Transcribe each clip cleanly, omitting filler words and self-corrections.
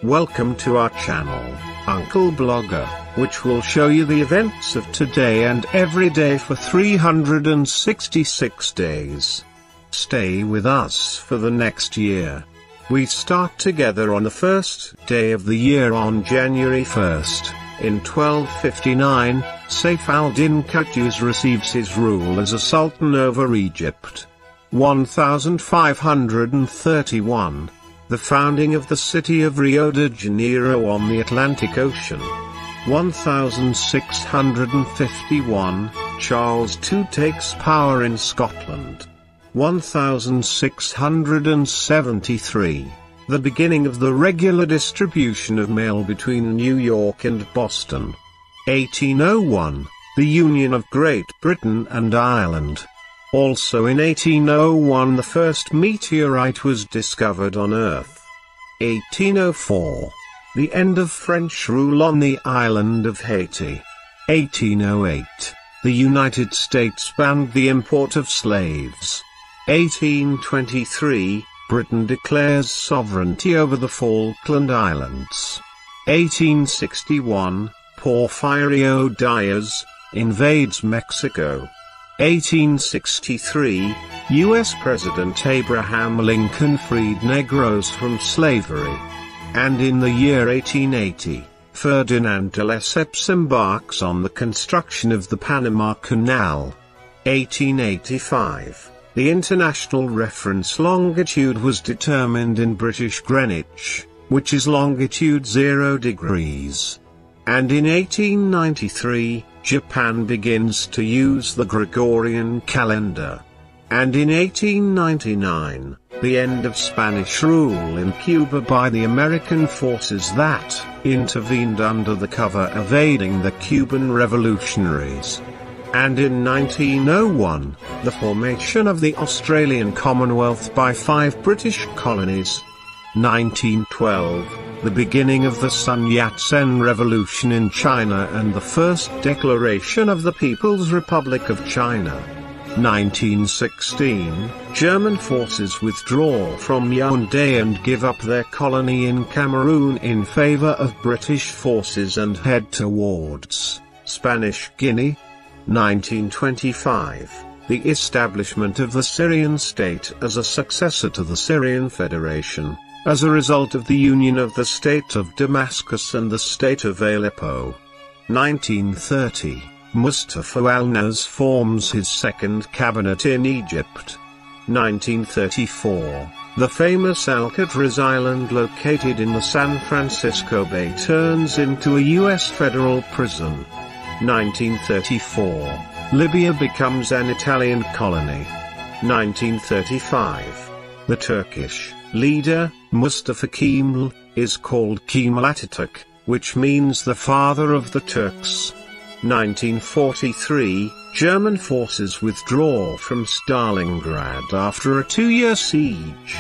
Welcome to our channel, Uncle Blogger, which will show you the events of today and every day for 366 days. Stay with us for the next year. We start together on the first day of the year on January 1st. In 1259, Saif al-Din Qutuz receives his rule as a sultan over Egypt. 1531. The founding of the city of Rio de Janeiro on the Atlantic Ocean. 1651, Charles II takes power in Scotland. 1673, the beginning of the regular distribution of mail between New York and Boston. 1801, the Union of Great Britain and Ireland. Also in 1801 the first meteorite was discovered on Earth. 1804, the end of French rule on the island of Haiti. 1808, the United States banned the import of slaves. 1823, Britain declares sovereignty over the Falkland Islands. 1861, Porfirio Diaz invades Mexico. 1863, U.S. President Abraham Lincoln freed Negroes from slavery. And in the year 1880, Ferdinand de Lesseps embarks on the construction of the Panama Canal. 1885, the international reference longitude was determined in British Greenwich, which is longitude 0 degrees. And in 1893, Japan begins to use the Gregorian calendar. And in 1899, the end of Spanish rule in Cuba by the American forces that intervened under the cover of aiding the Cuban revolutionaries. And in 1901, the formation of the Australian Commonwealth by 5 British colonies. 1912, the beginning of the Sun Yat-sen Revolution in China and the first declaration of the People's Republic of China. 1916, German forces withdraw from Yaoundé and give up their colony in Cameroon in favor of British forces and head towards Spanish Guinea. 1925, the establishment of the Syrian state as a successor to the Syrian Federation, as a result of the union of the state of Damascus and the state of Aleppo. 1930, Mustafa al-Nas forms his second cabinet in Egypt. 1934, the famous Alcatraz Island located in the San Francisco Bay turns into a U.S. federal prison. 1934, Libya becomes an Italian colony. 1935, the Turkish leader, Mustafa Kemal, is called Kemal Atatürk, which means the father of the Turks. 1943, German forces withdraw from Stalingrad after a 2-year siege.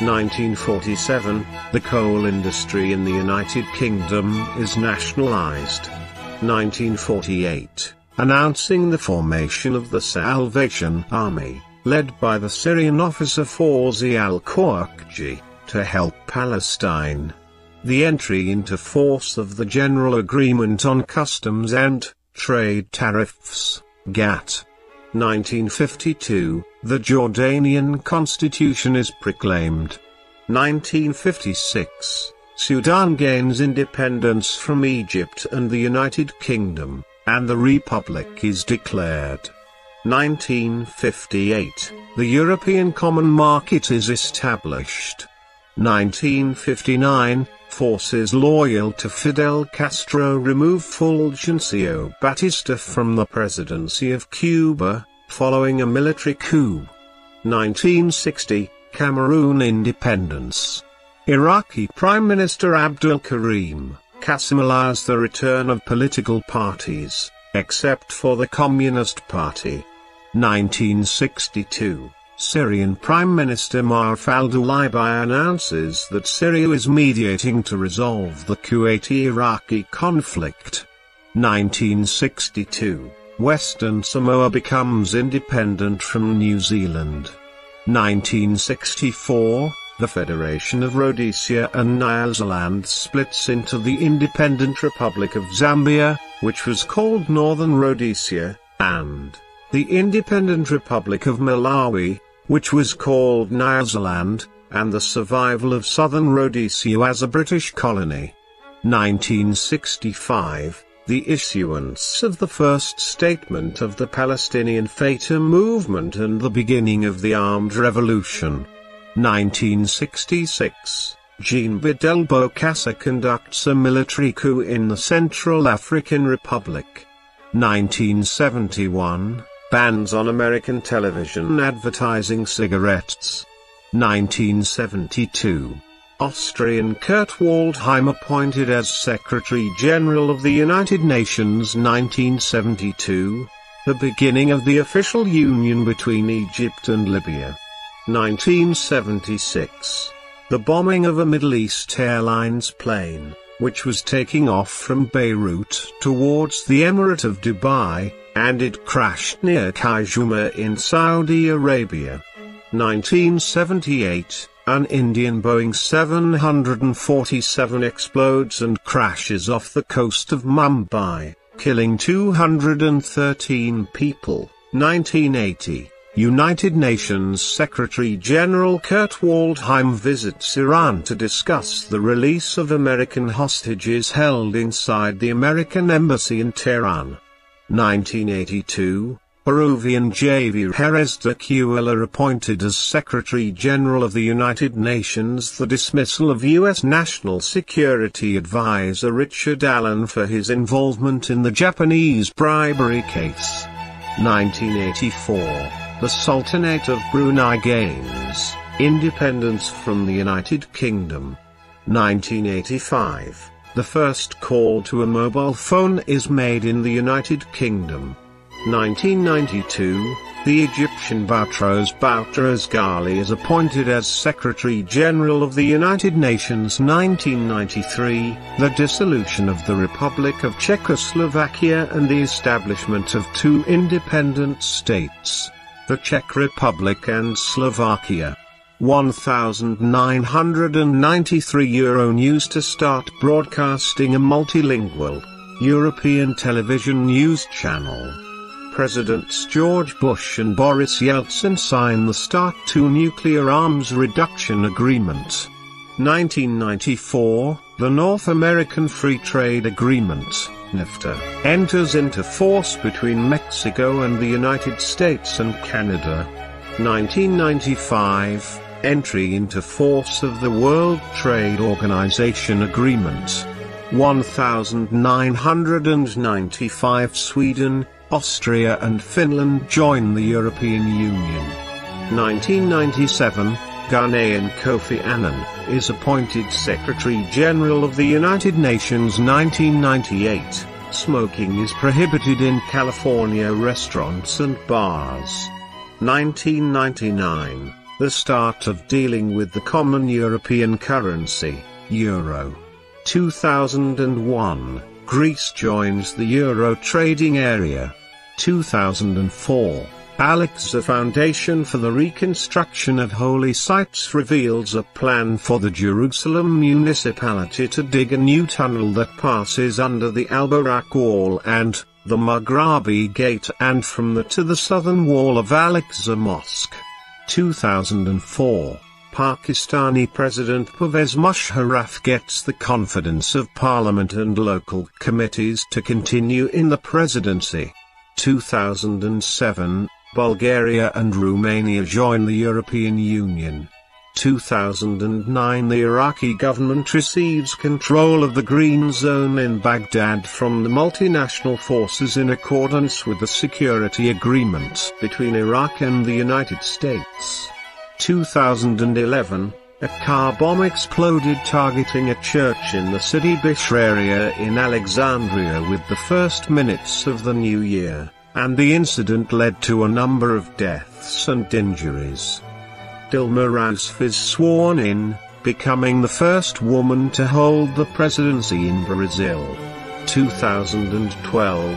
1947, the coal industry in the United Kingdom is nationalized. 1948, announcing the formation of the Salvation Army, led by the Syrian officer Fawzi al-Qawqji, to help Palestine. The entry into force of the General Agreement on Customs and Trade Tariffs, GATT. 1952, the Jordanian Constitution is proclaimed. 1956, Sudan gains independence from Egypt and the United Kingdom, and the Republic is declared. 1958, the European Common Market is established. 1959, forces loyal to Fidel Castro remove Fulgencio Batista from the presidency of Cuba, following a military coup. 1960, Cameroon independence. Iraqi Prime Minister Abdul Karim Qasim allows the return of political parties, except for the Communist Party. 1962, Syrian Prime Minister Maruf al-Dulaybi announces that Syria is mediating to resolve the Kuwaiti-Iraqi conflict. 1962, Western Samoa becomes independent from New Zealand. 1964, The Federation of Rhodesia and Nyasaland splits into the Independent Republic of Zambia, which was called Northern Rhodesia, and the Independent Republic of Malawi, which was called Nyasaland, and the survival of Southern Rhodesia as a British colony. 1965, the issuance of the first statement of the Palestinian Fatah movement and the beginning of the armed revolution. 1966, Jean-Bedel Bokassa conducts a military coup in the Central African Republic. 1971, bans on American television advertising cigarettes. 1972, Austrian Kurt Waldheim appointed as Secretary-General of the United Nations. 1972, the beginning of the official union between Egypt and Libya. 1976, the bombing of a Middle East Airlines plane, which was taking off from Beirut towards the Emirate of Dubai, and it crashed near Khartoum in Saudi Arabia. 1978, an Indian Boeing 747 explodes and crashes off the coast of Mumbai, killing 213 people. 1980, United Nations Secretary-General Kurt Waldheim visits Iran to discuss the release of American hostages held inside the American embassy in Tehran. 1982, Peruvian Javier Jerez de Cuellar appointed as Secretary-General of the United Nations. The dismissal of U.S. National Security Advisor Richard Allen for his involvement in the Japanese bribery case. 1984, the Sultanate of Brunei gains independence from the United Kingdom. 1985, the first call to a mobile phone is made in the United Kingdom. 1992, the Egyptian Boutros Boutros-Ghali is appointed as Secretary-General of the United Nations. 1993, the dissolution of the Republic of Czechoslovakia and the establishment of two independent states, the Czech Republic and Slovakia. 1993, Euronews to start broadcasting a multilingual European television news channel. Presidents George Bush and Boris Yeltsin sign the START II nuclear arms reduction agreement. 1994, the North American Free Trade Agreement, NAFTA, enters into force between Mexico and the United States and Canada. 1995, entry into force of the World Trade Organization Agreement. 1995, Sweden, Austria and Finland join the European Union. 1997, Ghanaian Kofi Annan is appointed Secretary-General of the United Nations. 1998, smoking is prohibited in California restaurants and bars. 1999, the start of dealing with the common European currency, Euro. 2001, Greece joins the Euro trading area. 2004, Alexa Foundation for the Reconstruction of Holy Sites reveals a plan for the Jerusalem municipality to dig a new tunnel that passes under the Al-Barak Wall and the Maghrabi Gate and from the to the southern wall of Al-Aqsa Mosque. 2004, Pakistani President Pervez Musharraf gets the confidence of Parliament and local committees to continue in the presidency. 2007, Bulgaria and Romania join the European Union. 2009, the Iraqi government receives control of the Green Zone in Baghdad from the multinational forces in accordance with the security agreement between Iraq and the United States. 2011, a car bomb exploded targeting a church in the city Bishr area in Alexandria with the first minutes of the new year, and the incident led to a number of deaths and injuries. Dilma Rousseff is sworn in, becoming the first woman to hold the presidency in Brazil. 2012,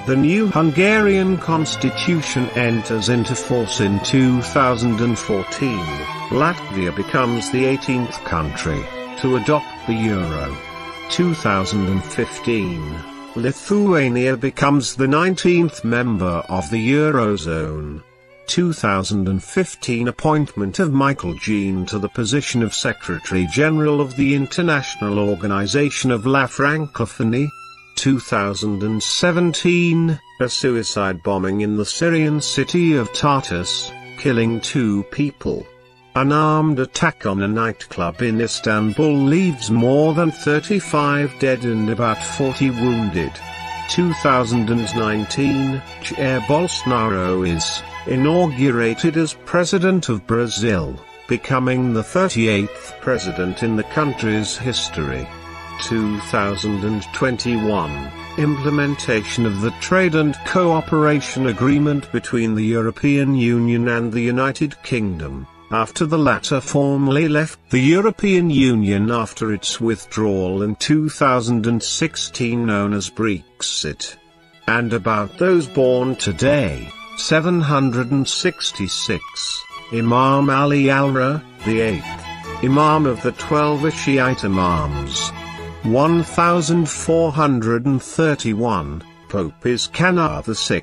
The new Hungarian constitution enters into force in 2014. Latvia becomes the 18th country to adopt the euro. 2015. Lithuania becomes the 19th member of the Eurozone. 2015 appointment of Michael Jean to the position of Secretary General of the International Organization of La Francophonie. 2017, a suicide bombing in the Syrian city of Tartus, killing 2 people. An armed attack on a nightclub in Istanbul leaves more than 35 dead and about 40 wounded. 2019, Jair Bolsonaro is inaugurated as President of Brazil, becoming the 38th president in the country's history. 2021, implementation of the Trade and Cooperation Agreement between the European Union and the United Kingdom, after the latter formally left the European Union after its withdrawal in 2016, known as Brexit. And about those born today, 766, Imam Ali al-Ra, the 8th Imam of the 12 Shiite Imams. 1431, Pope is Cana VI,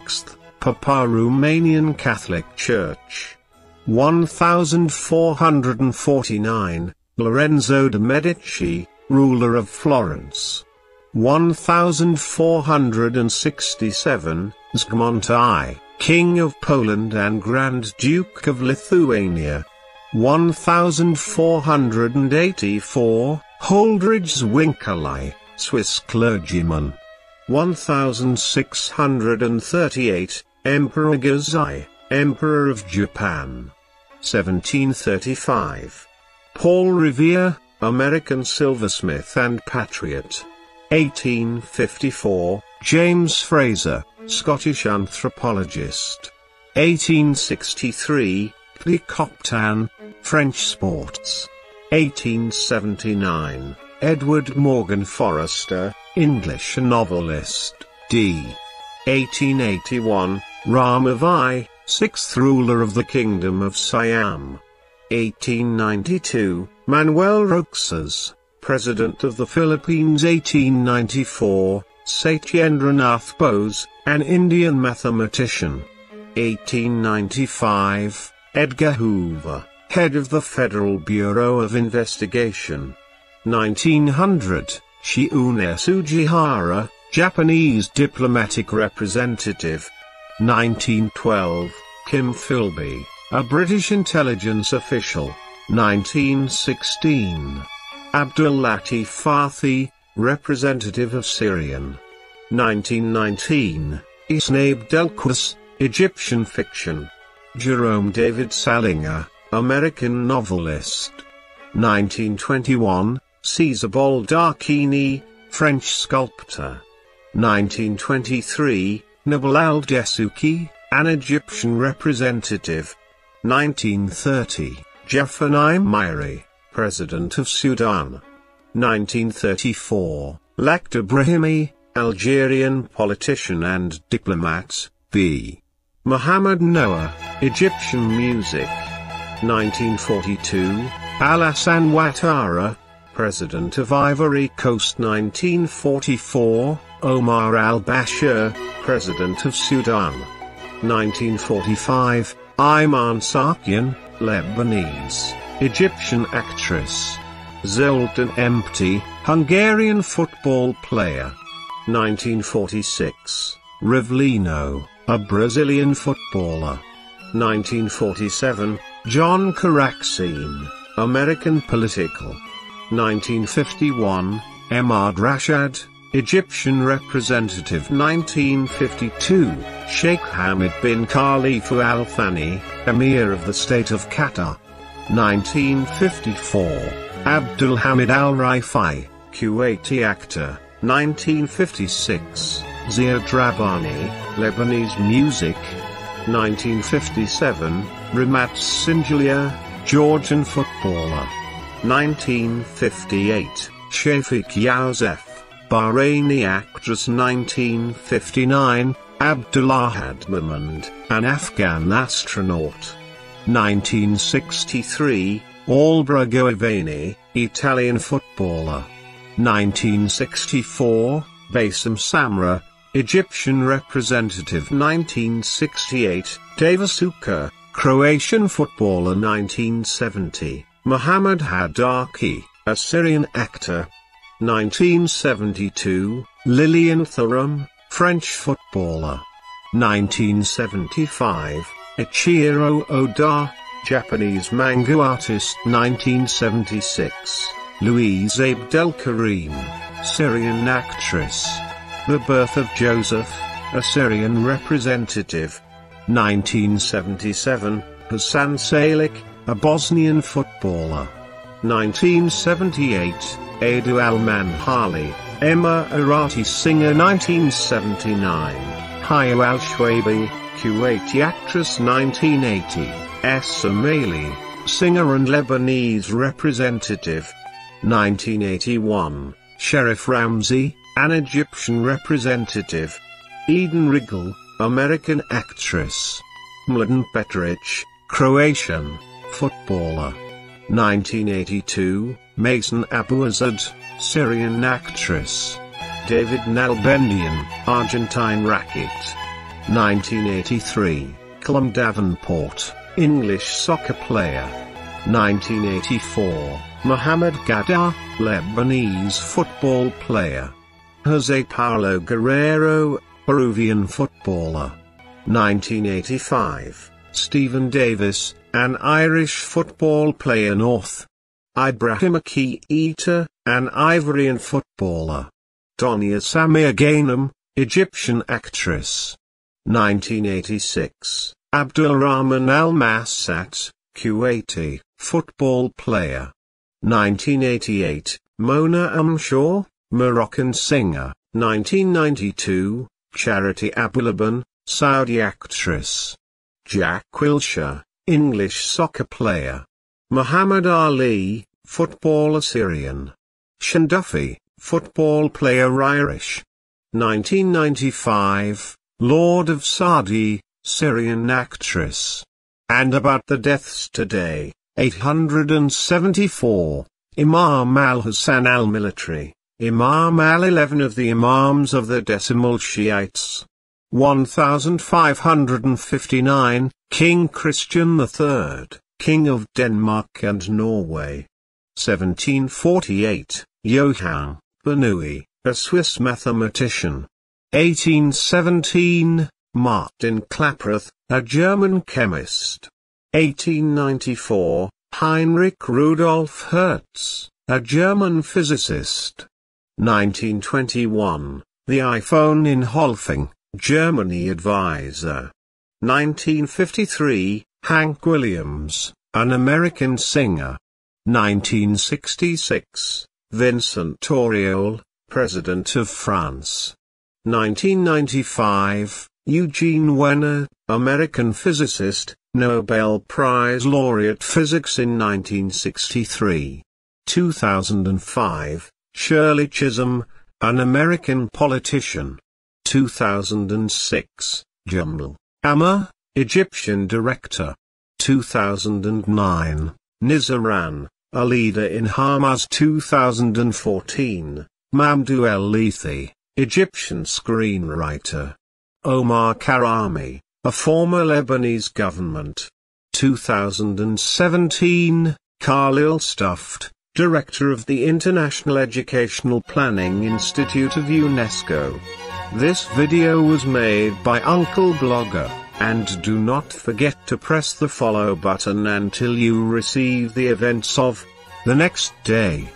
Papa Romanian Catholic Church. 1449, Lorenzo de' Medici, ruler of Florence. 1467, Zygmunt I, King of Poland and Grand Duke of Lithuania. 1484, Huldrych Zwingli, Swiss clergyman. 1638, Emperor Gozai, Emperor of Japan. 1735. Paul Revere, American silversmith and patriot. 1854, James Fraser, Scottish anthropologist. 1863, Guy Coptan, French sports. 1879, Edward Morgan Forrester, English novelist, d. 1881, Ramavi, 6th ruler of the Kingdom of Siam. 1892, Manuel Roxas, President of the Philippines. 1894, Satyendranath Bose, an Indian mathematician. 1895, Edgar Hoover, head of the Federal Bureau of Investigation. 1900, Shiune Sugihara, Japanese diplomatic representative. 1912, Kim Philby, a British intelligence official. 1916, Abdul Latif Fathi, representative of Syrian. 1919, Isnaib Delquis, Egyptian fiction. Jerome David Salinger, American novelist. 1921, Cesar Baldacchini, French sculptor. 1923, Nabil al-Dessouki, an Egyptian representative. 1930, Jaffar Naimiri, President of Sudan. 1934, Lakhdar Brahimi, Algerian politician and diplomat. B. Muhammad Noah, Egyptian music. 1942, Alassane Ouattara, President of Ivory Coast. 1944, Omar al-Bashir, President of Sudan. 1945, Ayman Sarkian, Lebanese, Egyptian actress. Zoltan Empty, Hungarian football player. 1946, Rivlino, a Brazilian footballer. 1947, John Karaxine, American political. 1951, Emad Rashad, Egyptian representative. 1952, Sheikh Hamad bin Khalifa Al Thani, Emir of the State of Qatar. 1954, Abdul Hamid Al Rifai, Kuwaiti actor. 1956, Ziad Rabbani, Lebanese music. 1957, Ramat Sinjalia, Georgian footballer. 1958, Shafiq Youssef, Bahraini actress. 1959, Abdullah Mahmud, an Afghan astronaut. 1963, Albra Goivani, Italian footballer. 1964, Bassem Samra, Egyptian representative. 1968, Davisuka, Croatian footballer. 1970, Muhammad Haddaki, a Syrian actor. 1972, Lilian Thuram, French footballer. 1975, Ichiro Oda, Japanese manga artist. 1976, Louise Abdelkarim, Syrian actress. The Birth of Joseph, a Syrian representative. 1977, Hassan Salik, a Bosnian footballer. 1978, Adu Al-Manhali, Emirati singer. 1979, Hayo Al-Shwaibi, Kuwaiti actress. 1980, Somali, singer and Lebanese representative. 1981, Sherif Ramzi, an Egyptian representative. Eden Rigel, American actress. Mladen Petric, Croatian footballer. 1982, Mason Abuazad, Syrian actress. David Nalbendian, Argentine racket. 1983, Callum Davenport, English soccer player. 1984, Mohamed Gadar, Lebanese football player. Jose Paulo Guerrero, Peruvian footballer. 1985, Stephen Davis, an Irish football player. North Ibrahim Keita, an Ivorian footballer. Donia Samia Ghanem, Egyptian actress. 1986, Abdulrahman Al-Massat, Kuwaiti football player. 1988, Mona Amshaw, Moroccan singer. 1992, Charity Abulaban, Saudi actress. Jack Wilshere, English soccer player. Muhammad Ali, footballer. Syrian. Shandufi, football player. Irish. 1995, Lord of Saadi, Syrian actress. And about the deaths today: 874, Imam al-Hassan al-Military, Imam al-11 of the Imams of the Decimal Shiites. 1559, King Christian III, King of Denmark and Norway. 1748, Johann Bernoulli, a Swiss mathematician. 1817, Martin Klaproth, a German chemist. 1894, Heinrich Rudolf Hertz, a German physicist. 1921, the iPhone in Holfing, Germany advisor. 1953, Hank Williams, an American singer. 1966, Vincent Auriol, President of France. 1995, Eugene Wigner, American physicist, Nobel Prize laureate physics in 1963. 2005, Shirley Chisholm, an American politician. 2006, Jamal Ammar, Egyptian director. 2009, Nizaran, a leader in Hamas. 2014, Mamdouh El-Lethi, Egyptian screenwriter. Omar Karami, a former Lebanese government. 2017, Khalil Stuft, director of the International Educational Planning Institute of UNESCO. This video was made by Uncle Blogger, and do not forget to press the follow button until you receive the events of the next day.